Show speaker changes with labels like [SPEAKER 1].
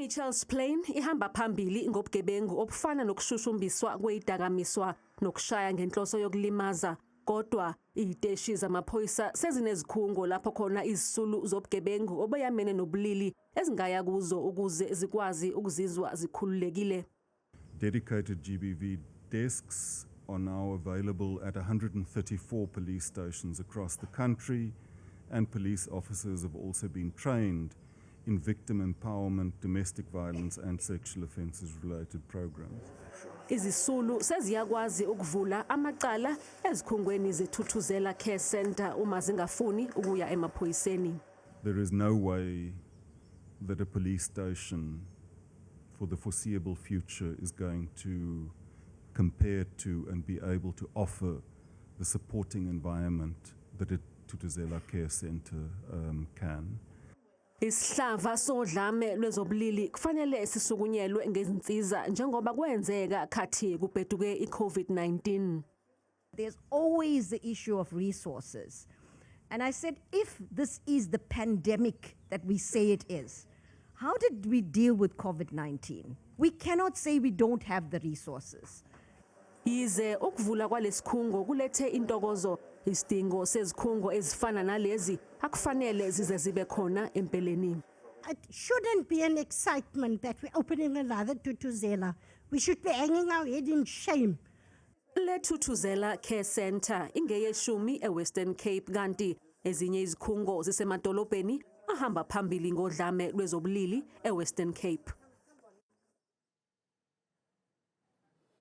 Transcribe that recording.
[SPEAKER 1] IMitchells Plain ihamba phambili ngobugebengu obufana nokushushumbiswa kweidakamiswa nokushaya ngenhloso yokulimaza. Kodwa iziteshi zamaphoyisa sezinezikhungo lapho khona izisulu zobugebengu obeyamene nobulili ezingaya kuzo ukuze zikwazi ukuzizwa zikhululekile.
[SPEAKER 2] Dedicated GBV desks are now available at 134 police stations across the country, and police officers have also been trained in victim empowerment, domestic violence and sexual offences related programs.
[SPEAKER 1] Izisulu seziyakwazi ukuvula amacala ezikhungweni zeThuthuzela Care Centre uma zingafuni ukuya emaphoyiseni.
[SPEAKER 2] There is no way that a police station for the foreseeable future is going to compare to and be able to offer the supporting environment that a Thuthuzela Care Centre can.
[SPEAKER 1] Isihlava sodlame lwezobulili kufanele sisukunyelwe ngezinsiza njengoba kwenzeka khathi kubheduke iCovid-19.
[SPEAKER 3] There's always the issue of resources. And I said, if this is the pandemic that we say it is, how did we deal with COVID-19? We cannot say we don't have the resources.
[SPEAKER 1] Yize ukuvula kwalesikhungo kulethe intokozo, isidingo sezikhungo ezifana nalezi akufanele zize zibe khona empeleni.
[SPEAKER 4] It shouldn't be an excitement that we're opening another Thuthuzela. We should be hanging our head in shame.
[SPEAKER 1] Le Thuthuzela Care Centre ingeyeshumi eWestern Cape kanti ezinye izikhungo zisemadolobheni ahamba phambili ngodlame lwezobulili eWestern Cape.